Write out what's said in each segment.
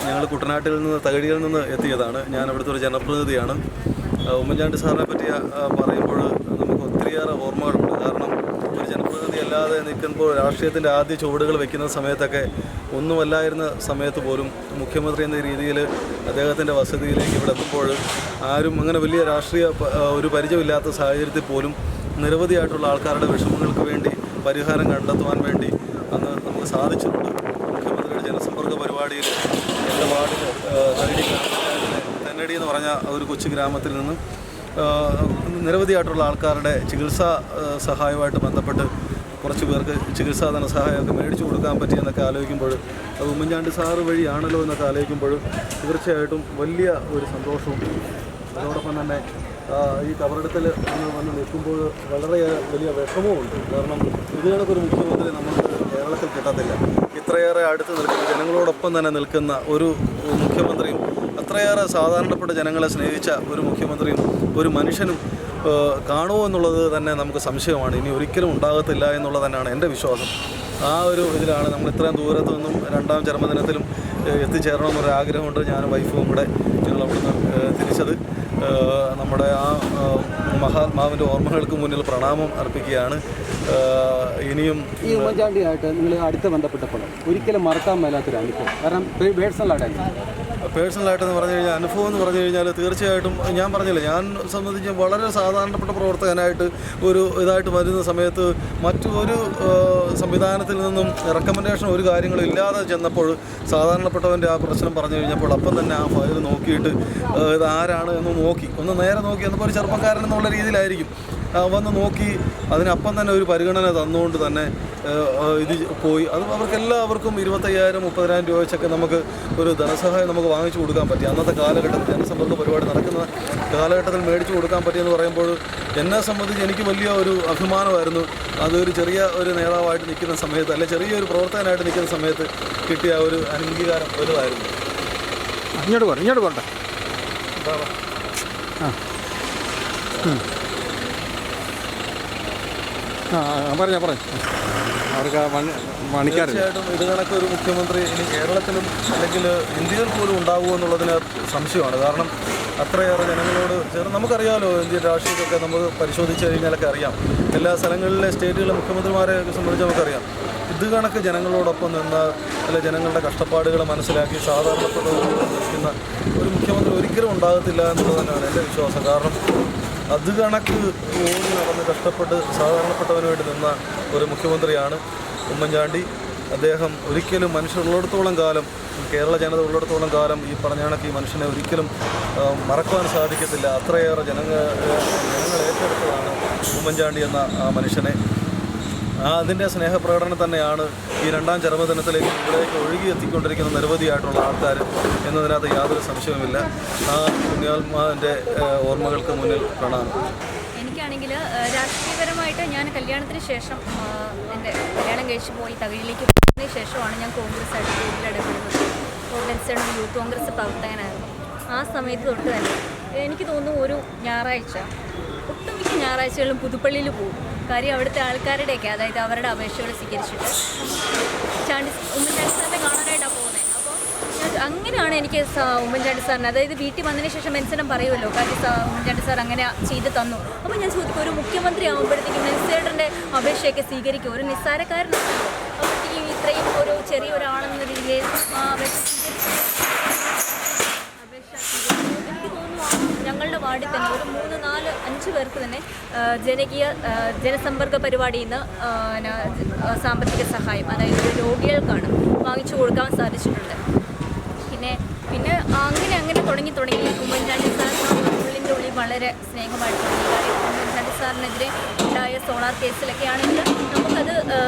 ഞങ്ങൾ കുട്ടനാട്ടിൽ നിന്ന് തകഴിയിൽ നിന്ന് എത്തിയതാണ്. ഞാൻ അവിടുത്തെ ഒരു ജനപ്രതിനിധിയാണ്. ഉമ്മൻചാണ്ടി സാറിനെ പറ്റി പറയുമ്പോൾ നമുക്ക് ഒത്തിരിയേറെ ഓർമ്മകളുണ്ട്. കാരണം ഒരു ജനപ്രതിനിധി അല്ലാതെ നിൽക്കുമ്പോൾ രാഷ്ട്രീയത്തിൻ്റെ ആദ്യ ചുവടുകൾ വയ്ക്കുന്ന സമയത്തൊക്കെ ഒന്നുമല്ലായിരുന്ന സമയത്ത് പോലും മുഖ്യമന്ത്രി എന്ന രീതിയിൽ അദ്ദേഹത്തിൻ്റെ വസതിയിലേക്ക് ഇവിടെ എത്തുമ്പോൾ ആരും അങ്ങനെ വലിയ രാഷ്ട്രീയ ഒരു പരിചയമില്ലാത്ത സാഹചര്യത്തിൽ പോലും നിരവധിയായിട്ടുള്ള ആൾക്കാരുടെ വിഷമങ്ങൾക്ക് വേണ്ടി പരിഹാരം കണ്ടെത്തുവാൻ വേണ്ടി അന്ന് നമുക്ക് സാധിച്ചിട്ടുണ്ട്. മുഖ്യമന്ത്രിയുടെ ജനസമ്പർക്ക പരിപാടിയിൽ എൻ്റെ വാർഡിൽ തെന്നടി എന്ന് പറഞ്ഞ ഒരു കൊച്ചു ഗ്രാമത്തിൽ നിന്നും നിരവധിയായിട്ടുള്ള ആൾക്കാരുടെ ചികിത്സാ സഹായവുമായിട്ട് ബന്ധപ്പെട്ട് കുറച്ച് പേർക്ക് ചികിത്സാ ധനസഹായമൊക്കെ മേടിച്ചു കൊടുക്കാൻ പറ്റിയെന്നൊക്കെ ആലോചിക്കുമ്പോൾ അത് ഉമ്മൻചാണ്ടി സാറ് വഴിയാണല്ലോ എന്നൊക്കെ ആലോചിക്കുമ്പോൾ തീർച്ചയായിട്ടും വലിയ ഒരു സന്തോഷവും അതോടൊപ്പം തന്നെ ഈ കബറടത്തിൽ വന്ന് നിൽക്കുമ്പോൾ വളരെ വലിയ വിഷമവുമുണ്ട്. കാരണം ഇതിനൊരു മുഖ്യമന്ത്രി നമുക്ക് കേരളത്തിൽ കിട്ടത്തില്ല. ഇത്രയേറെ അടുത്ത് നിൽക്കുന്ന ജനങ്ങളോടൊപ്പം തന്നെ നിൽക്കുന്ന ഒരു മുഖ്യമന്ത്രിയും അത്രയേറെ സാധാരണപ്പെട്ട ജനങ്ങളെ സ്നേഹിച്ച ഒരു മുഖ്യമന്ത്രിയും ഒരു മനുഷ്യനും കാണുമോ എന്നുള്ളത് തന്നെ നമുക്ക് സംശയമാണ്. ഇനി ഒരിക്കലും ഉണ്ടാകത്തില്ല എന്നുള്ളത് തന്നെയാണ് എൻ്റെ വിശ്വാസം. ആ ഒരു ഇതിലാണ് നമ്മൾ ഇത്രയും ദൂരത്തു നിന്നും രണ്ടാം ജന്മദിനത്തിലും എത്തിച്ചേരണമെന്നൊരു ആഗ്രഹമുണ്ട്. ഞാനും വൈഫും കൂടെ ഞങ്ങൾ അവിടുന്ന് തിരിച്ചത്. നമ്മുടെ ആ മഹാത്മാവിൻ്റെ ഓർമ്മകൾക്ക് മുന്നിൽ പ്രണാമം അർപ്പിക്കുകയാണ്. ഇനിയും ഈ ഉമ്മൻചാണ്ടിയായിട്ട് നിങ്ങൾ അടുത്ത് ബന്ധപ്പെട്ടപ്പോൾ ഒരിക്കലും മറക്കാൻ മേലാത്തൊരു അനുഭവം, കാരണം പേഴ്സണലായിട്ടെന്ന് പറഞ്ഞു കഴിഞ്ഞാൽ അനുഭവം എന്ന് പറഞ്ഞു കഴിഞ്ഞാൽ തീർച്ചയായിട്ടും ഞാൻ പറഞ്ഞില്ല, ഞാൻ സംബന്ധിച്ച് വളരെ സാധാരണപ്പെട്ട പ്രവർത്തകനായിട്ട് ഒരു ഇതായിട്ട് വരുന്ന സമയത്ത് മറ്റൊരു സംവിധാനത്തിൽ നിന്നും റെക്കമെൻഡേഷൻ ഒരു കാര്യങ്ങളും ഇല്ലാതെ ചെന്നപ്പോൾ സാധാരണപ്പെട്ടവൻ്റെ ആ പ്രശ്നം പറഞ്ഞു കഴിഞ്ഞപ്പോൾ അപ്പം തന്നെ ആ ഫയൽ നോക്കിയിട്ട് ഇത് ആരാണ് എന്ന് നോക്കി ഒന്ന് നേരെ നോക്കി എന്നപ്പോൾ ഒരു ചെറുപ്പക്കാരൻ എന്നുള്ള രീതിയിലായിരിക്കും വന്ന് നോക്കി അതിനപ്പം തന്നെ ഒരു പരിഗണന തന്നുകൊണ്ട് തന്നെ ഇത് പോയി. അത് അവർക്കെല്ലാവർക്കും 25,000 30,000 രൂപ വെച്ചൊക്കെ നമുക്ക് ഒരു ധനസഹായം നമുക്ക് വാങ്ങിച്ചു കൊടുക്കാൻ പറ്റി. അന്നത്തെ കാലഘട്ടത്തിൽ ജനസമ്പർക്ക പരിപാടി നടക്കുന്ന കാലഘട്ടത്തിൽ മേടിച്ചു കൊടുക്കാൻ പറ്റിയെന്ന് പറയുമ്പോൾ എന്നെ സംബന്ധിച്ച് എനിക്ക് വലിയ ഒരു അഭിമാനമായിരുന്നു. അതൊരു ചെറിയ ഒരു നേതാവായിട്ട് നിൽക്കുന്ന സമയത്ത്, അല്ലെ ചെറിയൊരു പ്രവർത്തകനായിട്ട് നിൽക്കുന്ന സമയത്ത് കിട്ടിയ ഒരു അംഗീകാരം വലുതായിരുന്നു. ഇങ്ങോട്ട് പോട്ടെ. തീർച്ചയായിട്ടും ഇത് കണക്കൊരു മുഖ്യമന്ത്രി ഇനി കേരളത്തിലും അല്ലെങ്കിൽ ഇന്ത്യയിൽ പോലും ഉണ്ടാകുമോ എന്നുള്ളതിന് സംശയമാണ്. കാരണം അത്രയേറെ ജനങ്ങളോട് ചേർന്ന് നമുക്കറിയാമല്ലോ, ഇന്ത്യൻ രാഷ്ട്രീയമൊക്കെ നമുക്ക് പരിശോധിച്ച് കഴിഞ്ഞാലൊക്കെ അറിയാം. എല്ലാ സ്ഥലങ്ങളിലെ സ്റ്റേറ്റുകളിലെ മുഖ്യമന്ത്രിമാരെ സംബന്ധിച്ച് നമുക്കറിയാം. ഇത് കണക്ക് ജനങ്ങളോടൊപ്പം നിന്ന് അല്ലെ ജനങ്ങളുടെ കഷ്ടപ്പാടുകൾ മനസ്സിലാക്കി സാധാരണപ്പെട്ടവരോട് നിൽക്കുന്ന ഒരു മുഖ്യമന്ത്രി ഒരിക്കലും ഉണ്ടാകത്തില്ല എന്നുള്ളത് തന്നെയാണ് എൻ്റെ വിശ്വാസം. കാരണം അത് കണക്ക് ഓടി നടന്ന് കഷ്ടപ്പെട്ട് സാധാരണപ്പെട്ടവന് വേണ്ടി നിന്ന ഒരു മുഖ്യമന്ത്രിയാണ് ഉമ്മൻചാണ്ടി. അദ്ദേഹം ഒരിക്കലും മനുഷ്യരുള്ളിടത്തോളം കാലം, കേരള ജനത ഉള്ളിടത്തോളം കാലം ഈ പറഞ്ഞ കണക്ക് ഈ മനുഷ്യനെ ഒരിക്കലും മറക്കുവാൻ സാധിക്കത്തില്ല. അത്രയേറെ ജനങ്ങൾ ഏറ്റെടുത്തതാണ് ഉമ്മൻചാണ്ടി എന്ന ആ മനുഷ്യനെ. അതിൻ്റെ സ്നേഹപ്രകടനം തന്നെയാണ് ഈ രണ്ടാം ചരമദിനത്തിലേക്ക് ഇവിടേക്ക് ഒഴുകി എത്തിക്കൊണ്ടിരിക്കുന്ന നിരവധിയായിട്ടുള്ള ആൾക്കാർ എന്നതിനകത്ത് യാതൊരു സംശയവുമില്ല. ആ പുണ്യാത്മാവിൻ്റെ ഓർമ്മകൾക്ക് മുന്നിൽ പ്രണാമം. എനിക്കാണെങ്കിൽ രാഷ്ട്രീയപരമായിട്ട് ഞാൻ കല്യാണത്തിന് ശേഷം എൻ്റെ കല്യാണം കഴിച്ച് പോയി തകഴിയിലേക്ക് പോയതിന് ശേഷമാണ് ഞാൻ കോൺഗ്രസ്സായിട്ട് കൂടുതലിടപെടുന്നത്. കോൺഗ്രസ് യൂത്ത് കോൺഗ്രസ് പ്രവർത്തകനായിരുന്നു. ആ സമയത്ത് തൊട്ട് തന്നെ എനിക്ക് തോന്നുന്നു ഒരു ഞായറാഴ്ച, ഒട്ടുമിക്ക ഞായറാഴ്ചകളിലും പുതുപ്പള്ളിയിൽ പോകും. കാര്യം അവിടുത്തെ ആൾക്കാരുടെയൊക്കെ, അതായത് അവരുടെ അപേക്ഷകൾ സ്വീകരിച്ചിട്ട് ഉമ്മൻചാണ്ടി സാറിനെ കാണാനായിട്ടാണ് പോകുന്നത്. അപ്പോൾ അങ്ങനെയാണ് എനിക്ക് ഉമ്മൻചാണ്ടി സാറിന്, അതായത് വീട്ടിൽ വന്നതിന് ശേഷം മെൻസേട്ടൻ പറയുമല്ലോ, കാര്യം ഉമ്മൻചാണ്ടി സാർ അങ്ങനെ ചെയ്ത് തന്നു. അപ്പോൾ ഞാൻ ചോദിക്കും, ഒരു മുഖ്യമന്ത്രി ആകുമ്പോഴത്തേക്കും മെൻസേട്ടൻ്റെ അപേക്ഷയൊക്കെ സ്വീകരിക്കും, ഒരു നിസ്സാരക്കാരനാണല്ലോ. അപ്പോഴത്തേക്കും ഇത്രയും ഒരു ചെറിയ ഒരാളെന്ന രീതിയിൽ അപേക്ഷ എനിക്ക് തോന്നുന്നു ഞങ്ങളുടെ വാർഡിൽ തന്നെ ഒരു 3, 4, 5 പേർക്ക് തന്നെ ജനസമ്പർക്ക പരിപാടിയിൽ നിന്ന് സാമ്പത്തിക സഹായം, അതായത് രോഗികൾക്കാണ് വാങ്ങിച്ചു കൊടുക്കാൻ സാധിച്ചിട്ടുണ്ട്. പിന്നെ അങ്ങനെ തുടങ്ങി ഉമ്മൻചാണ്ടി സാറിൻ്റെ ഉള്ളിൽ വളരെ സ്നേഹമായിട്ട് തുടങ്ങി. കാര്യം ഉമ്മൻചാണ്ടി സാറിനെതിരെ ഉണ്ടായ സോളാർ കേസിലൊക്കെ ആണെങ്കിൽ നമുക്കത്,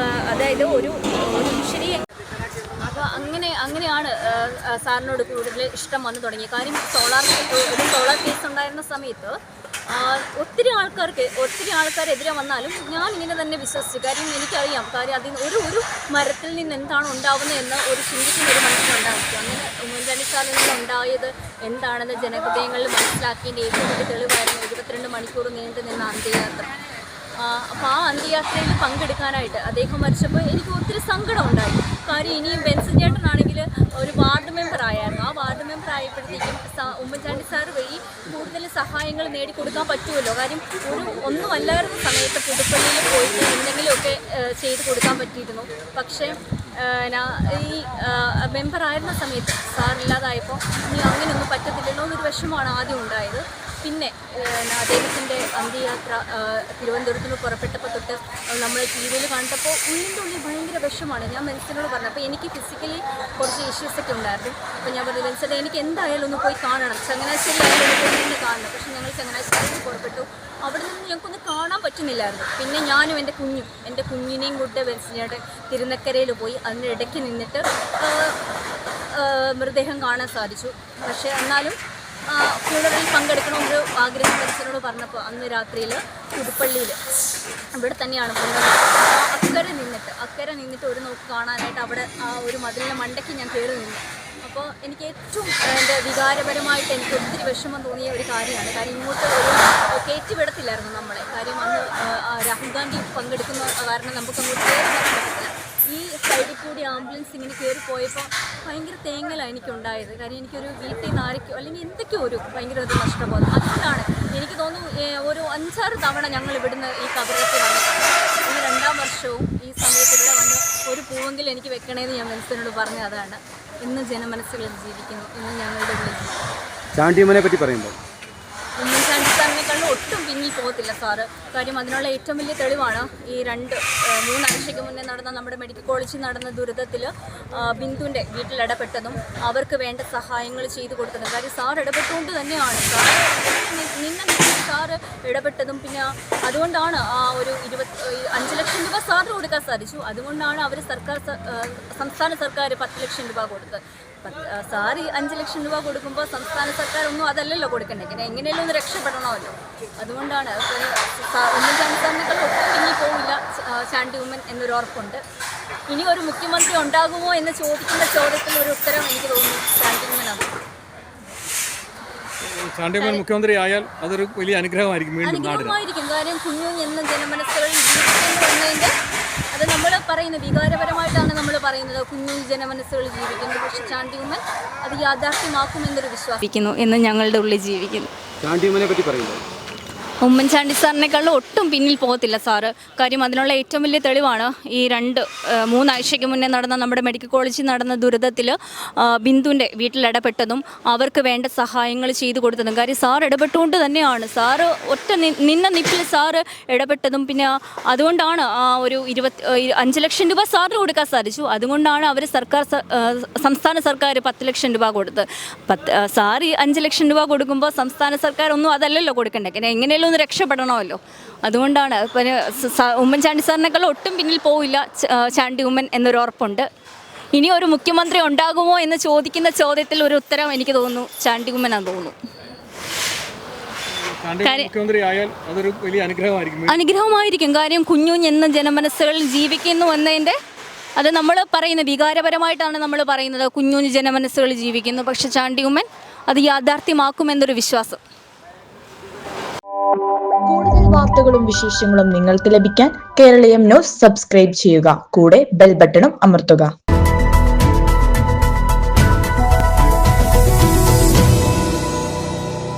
അതായത് ഒരു ശരി, അപ്പോൾ അങ്ങനെയാണ് സാറിനോട് കൂടുതൽ ഇഷ്ടം വന്നു തുടങ്ങിയത്. കാര്യം സോളാർ കേസ് ഉണ്ടായിരുന്ന സമയത്ത് ഒത്തിരി ആൾക്കാരെതിരെ വന്നാലും ഞാൻ ഇങ്ങനെ തന്നെ വിശ്വസിച്ചു. കാര്യം എനിക്കറിയാം, കാര്യം അതിന് ഒരു മരത്തിൽ നിന്ന് എന്താണ് ഉണ്ടാവുന്നതെന്ന് ഒരു ചിന്തിക്കുന്ന ഒരു മനസ്സിലുണ്ടായിരിക്കും. അങ്ങനെ ഉമ്മൻചാണ്ടി സാറിൽ നിന്ന് ഉണ്ടായത് എന്താണെന്ന് ജനഹൃദയങ്ങളിൽ മനസ്സിലാക്കിയതിൻ്റെ ഏറ്റവും വലിയ തെളിവായിരുന്നു 72 മണിക്കൂർ നീണ്ടു നിന്ന അന്ത്യയാത്ര. അപ്പോൾ ആ അന്ത്യയാത്രയിൽ പങ്കെടുക്കാനായിട്ട് അദ്ദേഹം മരിച്ചപ്പോൾ എനിക്ക് ഒത്തിരി സങ്കടം ഉണ്ടായി. കാര്യം ഇനിയും ബെൻസൻ ചേട്ടനാണെങ്കിൽ ഒരു വാർഡ് മെമ്പർ ആയിരുന്നു. നേടിക്കൊടുക്കാൻ പറ്റുമല്ലോ. കാര്യം ഒന്നും അല്ലായിരുന്ന സമയത്ത് പുതുപ്പള്ളിയിൽ പോയിട്ട് എന്തെങ്കിലുമൊക്കെ ചെയ്ത് കൊടുക്കാൻ പറ്റിയിരുന്നു. പക്ഷേ ഈ മെമ്പറായിരുന്ന സമയത്ത് സാറില്ലാതായപ്പോൾ ഇനി അങ്ങനെയൊന്നും പറ്റത്തില്ലല്ലോ എന്നൊരു വിഷമമാണ് ആദ്യം ഉണ്ടായത്. പിന്നെ അദ്ദേഹത്തിൻ്റെ അന്ത്യയാത്ര തിരുവനന്തപുരത്തിന് പുറപ്പെട്ടപ്പോൾ തൊട്ട് നമ്മൾ ടി വിയിൽ കണ്ടപ്പോൾ ഉള്ളിൻ്റെ ഉള്ളിൽ ഭയങ്കര വിഷമമാണ്. ഞാൻ മെൻസിനോട് പറഞ്ഞു. അപ്പോൾ എനിക്ക് ഫിസിക്കലി കുറച്ച് ഇഷ്യൂസൊക്കെ ഉണ്ടായിരുന്നു. അപ്പോൾ ഞാൻ പറഞ്ഞു, മെൻസിനെ എനിക്ക് എന്തായാലും ഒന്ന് പോയി കാണണം, ചങ്ങനാശ്ശേരി ആയാലും പോയി നിന്ന് കാണണം. പക്ഷേ ഞങ്ങൾ ചങ്ങനാശ്ശേരിയിൽ പുറപ്പെട്ടു. അവിടെ നിന്ന് ഞങ്ങൾക്കൊന്ന് കാണാൻ പറ്റുന്നില്ലായിരുന്നു. പിന്നെ ഞാനും എൻ്റെ കുഞ്ഞിനെയും കൂട്ട് വെൻസിനയുടെ തിരുനക്കരയിൽ പോയി അതിനിടയ്ക്ക് നിന്നിട്ട് മൃതദേഹം കാണാൻ സാധിച്ചു. പക്ഷേ എന്നാലും ഫ്യൂണറലിൽ പങ്കെടുക്കണമെന്നൊരു ആഗ്രഹം വെൻസിനോട് പറഞ്ഞപ്പോൾ അന്ന് രാത്രിയിൽ പുതുപ്പള്ളിയിൽ ഇവിടെ തന്നെയാണ് അക്കരെ നിന്നിട്ട് ഒരു നോക്ക് കാണാനായിട്ട് അവിടെ ആ ഒരു മതിലിൻ്റെ മണ്ടയ്ക്ക് ഞാൻ കയറി നിന്നു. അപ്പോൾ എനിക്ക് ഏറ്റവും എൻ്റെ വികാരപരമായിട്ട് എനിക്ക് ഒത്തിരി വിഷമം തോന്നിയ ഒരു കാര്യമാണ്. കാര്യം ഇങ്ങോട്ട് ഒരു കയറ്റിവിടത്തില്ലായിരുന്നു നമ്മളെ. കാര്യം അന്ന് രാഹുൽ ഗാന്ധി പങ്കെടുക്കുന്ന കാരണം നമുക്ക് അങ്ങോട്ട് കയറി വരാൻ പറ്റത്തില്ല. ഈ സൈഡിൽ കൂടി ആംബുലൻസ് ഇങ്ങനെ കയറി പോയപ്പോൾ ഭയങ്കര തേങ്ങലാണ് എനിക്കുണ്ടായത്. കാര്യം എനിക്കൊരു വീട്ടിൽ നിന്ന് ആരൊക്കെയോ അല്ലെങ്കിൽ എന്തൊക്കെയോ ഒരു ഭയങ്കര ഒരു നഷ്ടബോധം. അതുകൊണ്ടാണ് എനിക്ക് തോന്നുന്നു ഒരു 5-6 തവണ ഞങ്ങൾ ഇവിടുന്ന് ഈ കബറിലേക്ക് വന്നിട്ടുണ്ട്. ഈ 2ാം വർഷവും ഈ സമയത്ത് ഇവിടെ വന്ന് ഒരു പൂവെങ്കിലും എനിക്ക് വെക്കണേന്ന് ഞാൻ മെൻസിനോട് പറഞ്ഞത് അതാണ്. ഇന്ന് ജനമനസ്സുകളിൽ ജീവിക്കുന്നു, ഇന്ന് ഞങ്ങളുടെ ഉള്ളിൽ. ചാണ്ടിയമ്മനെ പറ്റി പറയുമ്പോൾ ഉമ്മൻചാണ്ടി സാറിനേക്കാളും ഒട്ടും പിന്നിൽ പോകത്തില്ല സാറ്. കാര്യം അതിനുള്ള ഏറ്റവും വലിയ തെളിവാണ് ഈ 3 ആഴ്ചയ്ക്ക് മുന്നേ നടന്ന നമ്മുടെ മെഡിക്കൽ കോളേജിൽ നടന്ന ദുരിതത്തിൽ ബിന്ദുവിൻ്റെ വീട്ടിൽ ഇടപെട്ടതും അവർക്ക് വേണ്ട സഹായങ്ങൾ ചെയ്തു കൊടുത്തതും. കാര്യം സാർ ഇടപെട്ടുകൊണ്ട് തന്നെയാണ് സാറ് ഇടപെട്ടതും. പിന്നെ അതുകൊണ്ടാണ് ആ ഒരു 5 ലക്ഷം രൂപ സാറിന് കൊടുക്കാൻ സാധിച്ചു. അതുകൊണ്ടാണ് അവർ സംസ്ഥാന സർക്കാർ 10 ലക്ഷം രൂപ കൊടുത്തത്. സാറ് 5 ലക്ഷം രൂപ കൊടുക്കുമ്പോൾ സംസ്ഥാന സർക്കാർ ഒന്നും അതല്ലല്ലോ കൊടുക്കണ്ടേ. ഇങ്ങനെ എങ്ങനെയല്ലോ ഒന്ന് രക്ഷപ്പെടണമല്ലോ. അതുകൊണ്ടാണ് ഉമ്മൻചാണ്ടി സാറിനേക്കാൾ ഒട്ടും പിന്നിൽ പോവില്ല ചാണ്ടി ഉമ്മൻ എന്നൊരു ഉറപ്പുണ്ട്. ഇനി ഒരു മുഖ്യമന്ത്രി ഉണ്ടാകുമോ എന്ന് ചോദിക്കുന്ന ചോദ്യത്തിൽ ഒരു ഉത്തരം എനിക്ക് തോന്നുന്നു ചാണ്ടി ഉമ്മനാണ്. ചാണ്ടിയമ്മൻ മുഖ്യമന്ത്രി ആയാൽ അതൊരു വലിയ അനുഗ്രഹമായിരിക്കും. കാര്യം കുഞ്ഞു എന്ന ജനമനസ്സുകളിൽ ജീവിക്കുന്നു എന്നതിൻ്റെ അത് നമ്മൾ പറയുന്നത് വികാരപരമായിട്ടാണ് നമ്മൾ പറയുന്നത്. കുഞ്ഞു ജനമനസ്സുകളിൽ ജീവിക്കുന്നു. പക്ഷെ ചാണ്ടി ഉമ്മൻ അത് യാഥാർത്ഥ്യമാക്കുമെന്നൊരു വിശ്വാസിക്കുന്നു എന്ന് ഞങ്ങളുടെ ഉള്ളിൽ ജീവിക്കുന്നു. ചാണ്ടിയമ്മനെ പറ്റി പറയുമ്പോൾ ഉമ്മൻചാണ്ടി സാറിനേക്കാളും ഒട്ടും പിന്നിൽ പോകത്തില്ല സാറ്. കാര്യം അതിനുള്ള ഏറ്റവും വലിയ തെളിവാണ് ഈ 3 ആഴ്ചയ്ക്ക് മുന്നേ നടന്ന നമ്മുടെ മെഡിക്കൽ കോളേജിൽ നടന്ന ദുരിതത്തിൽ ബിന്ദുവിൻ്റെ വീട്ടിൽ ഇടപെട്ടതും അവർക്ക് വേണ്ട സഹായങ്ങൾ ചെയ്തു കൊടുത്തതും. കാര്യം സാർ ഇടപെട്ടുകൊണ്ട് തന്നെയാണ് സാറ് നിന്ന നിപ്പിൽ സാറ് ഇടപെട്ടതും. പിന്നെ അതുകൊണ്ടാണ് ആ ഒരു 5 ലക്ഷം രൂപ സാറിന് കൊടുക്കാൻ സാധിച്ചു. അതുകൊണ്ടാണ് അവർ സംസ്ഥാന സർക്കാർ 10 ലക്ഷം രൂപ കൊടുത്തത്. സാർ 5 ലക്ഷം രൂപ കൊടുക്കുമ്പോൾ സംസ്ഥാന സർക്കാർ ഒന്നും അതല്ലല്ലോ കൊടുക്കണ്ടേ. എങ്ങനെയല്ലോ ഒന്ന് രക്ഷപ്പെടണമല്ലോ. അതുകൊണ്ടാണ് പിന്നെ ഉമ്മൻചാണ്ടി സാറിനേക്കാൾ ഒട്ടും പിന്നിൽ പോവില്ല ചാണ്ടി ഉമ്മൻ എന്നൊരു ഉറപ്പുണ്ട്. ഇനി ഒരു മുഖ്യമന്ത്രി ഉണ്ടാകുമോ എന്ന് ചോദിക്കുന്ന ചോദ്യത്തിൽ ഒരു ഉത്തരം എനിക്ക് തോന്നുന്നു ചാണ്ടി ഉമ്മനാന്ന് തോന്നുന്നു. അനുഗ്രഹമായിരിക്കും. കാര്യം കുഞ്ഞു എന്ന ജനമനസ്സുകളിൽ ജീവിക്കുന്നു എന്നതിൻ്റെ അത് നമ്മൾ പറയുന്നത് വികാരപരമായിട്ടാണ് നമ്മൾ പറയുന്നത്. കുഞ്ഞു ജനമനസ്സുകളിൽ ജീവിക്കുന്നു. പക്ഷെ ചാണ്ടി ഉമ്മൻ അത് യാഥാർത്ഥ്യമാക്കുമെന്നൊരു വിശ്വാസം. കൂടുതൽ വാർത്തകളും വിശേഷങ്ങളും നിങ്ങൾക്ക് ലഭിക്കാൻ കേരളീയം ന്യൂസ് സബ്സ്ക്രൈബ് ചെയ്യുക. കൂടെ ബെൽ ബട്ടണും അമർത്തുക.